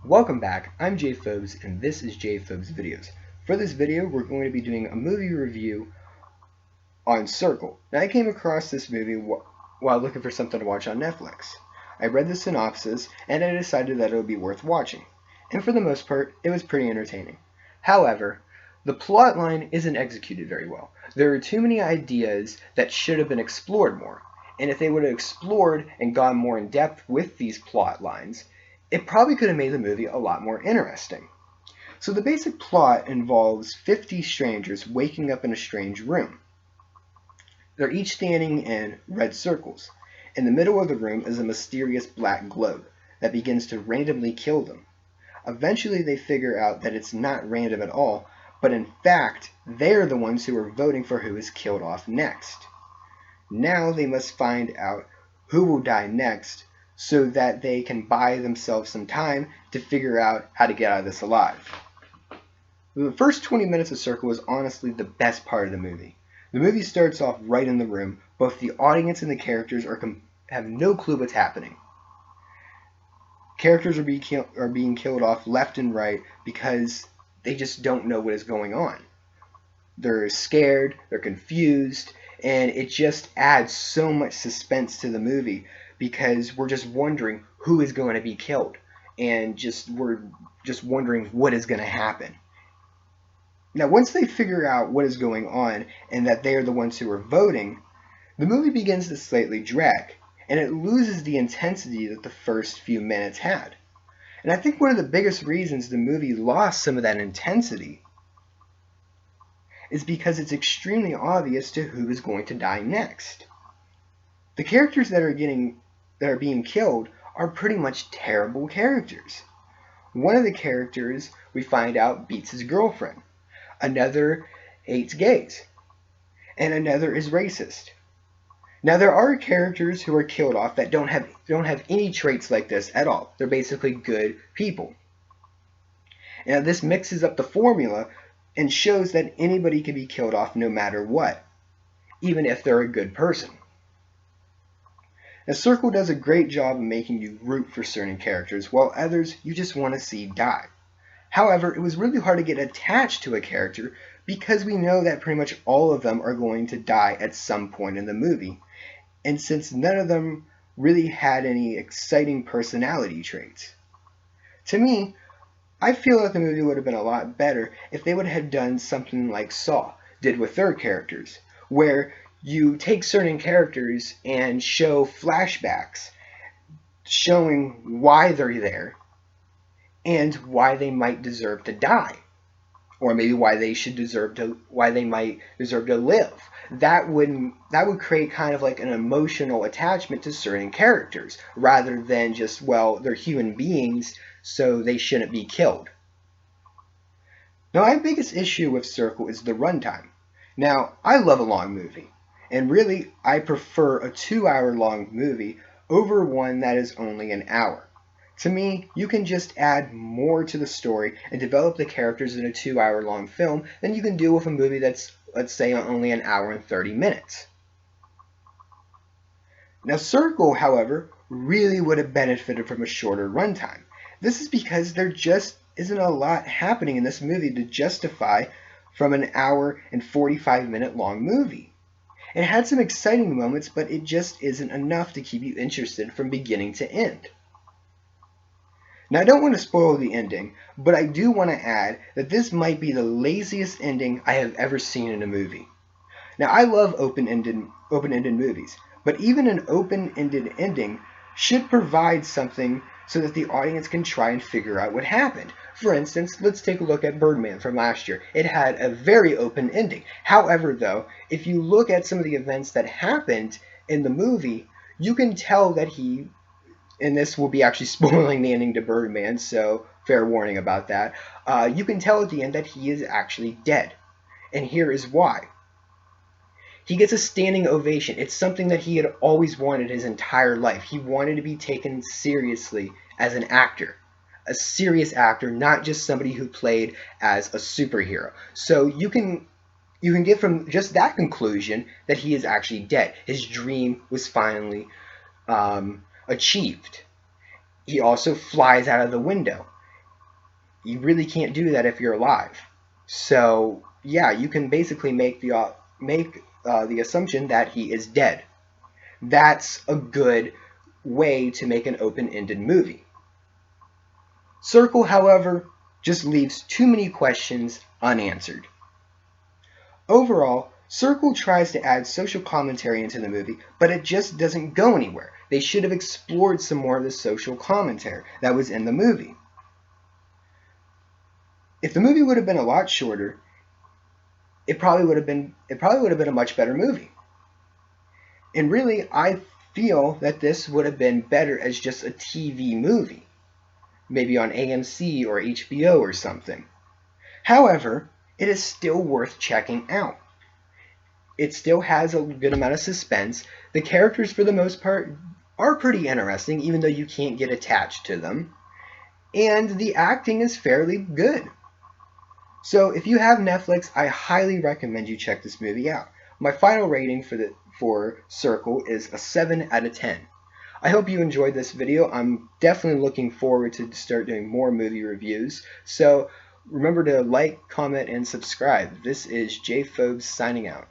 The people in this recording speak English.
Welcome back, I'm Jay Phobes and this is Jay Phobes Videos. For this video, we're going to be doing a movie review on Circle. Now, I came across this movie while looking for something to watch on Netflix. I read the synopsis and I decided that it would be worth watching. And for the most part, it was pretty entertaining. However, the plot line isn't executed very well. There are too many ideas that should have been explored more. And if they would have explored and gone more in depth with these plot lines, it probably could have made the movie a lot more interesting. So the basic plot involves 50 strangers waking up in a strange room. They're each standing in red circles. In the middle of the room is a mysterious black globe that begins to randomly kill them. Eventually they figure out that it's not random at all, but in fact, they're the ones who are voting for who is killed off next. Now they must find out who will die next so that they can buy themselves some time to figure out how to get out of this alive. The first 20 minutes of Circle is honestly the best part of the movie. The movie starts off right in the room. Both the audience and the characters have no clue what's happening. Characters are being killed off left and right because they just don't know what is going on. They're scared, they're confused, and it just adds so much suspense to the movie because we're just wondering who is going to be killed, and we're just wondering what is going to happen. Now, once they figure out what is going on and that they are the ones who are voting, the movie begins to slightly drag, and it loses the intensity that the first few minutes had. And I think one of the biggest reasons the movie lost some of that intensity is because it's extremely obvious to who is going to die next. The characters that are being killed are pretty much terrible characters. One of the characters, we find out, beats his girlfriend. Another hates gays. And another is racist. Now, there are characters who are killed off that don't have any traits like this at all. They're basically good people. Now, this mixes up the formula and shows that anybody can be killed off no matter what, even if they're a good person. Now, Circle does a great job of making you root for certain characters, while others you just want to see die. However, it was really hard to get attached to a character because we know that pretty much all of them are going to die at some point in the movie. And since none of them really had any exciting personality traits. To me, I feel that the movie would have been a lot better if they would have done something like Saw did with their characters, where you take certain characters and show flashbacks showing why they're there and why they might deserve to die, or maybe why they might deserve to live. That would create kind of like an emotional attachment to certain characters rather than just, well, they're human beings, so they shouldn't be killed. Now, my biggest issue with Circle is the runtime. Now, I love a long movie, and really I prefer a 2-hour long movie over one that is only an hour. To me, you can just add more to the story and develop the characters in a 2-hour long film than you can do with a movie that's, let's say, only an hour and 30 minutes. Now, Circle, however, really would have benefited from a shorter runtime. This is because there just isn't a lot happening in this movie to justify from an hour and 45-minute long movie. It had some exciting moments, but it just isn't enough to keep you interested from beginning to end. Now, I don't want to spoil the ending, but I do want to add that this might be the laziest ending I have ever seen in a movie. Now, I love open-ended movies, but even an open-ended ending should provide something so that the audience can try and figure out what happened. For instance, let's take a look at Birdman from last year. It had a very open ending. However, though, if you look at some of the events that happened in the movie, you can tell that and this will be actually spoiling the ending to Birdman, so fair warning about that. You can tell at the end that he is actually dead. And here is why. He gets a standing ovation. It's something that he had always wanted his entire life. He wanted to be taken seriously as an actor. A serious actor, not just somebody who played as a superhero. So you can get from just that conclusion that he is actually dead. His dream was finally achieved. He also flies out of the window. you really can't do that if you're alive. So yeah, you can basically make the assumption that he is dead. That's a good way to make an open-ended movie. Circle, however, just leaves too many questions unanswered. Overall, Circle tries to add social commentary into the movie, but it just doesn't go anywhere. They should have explored some more of the social commentary that was in the movie. If the movie would have been a lot shorter, it probably would have been a much better movie. And really, I feel that this would have been better as just a TV movie, maybe on AMC or HBO or something. However, it is still worth checking out. It still has a good amount of suspense. The characters, for the most part, are pretty interesting, even though you can't get attached to them. And the acting is fairly good. So if you have Netflix, I highly recommend you check this movie out. My final rating for Circle is a 7 out of 10. I hope you enjoyed this video. I'm definitely looking forward to start doing more movie reviews. So remember to like, comment, and subscribe. This is Jay Phobes signing out.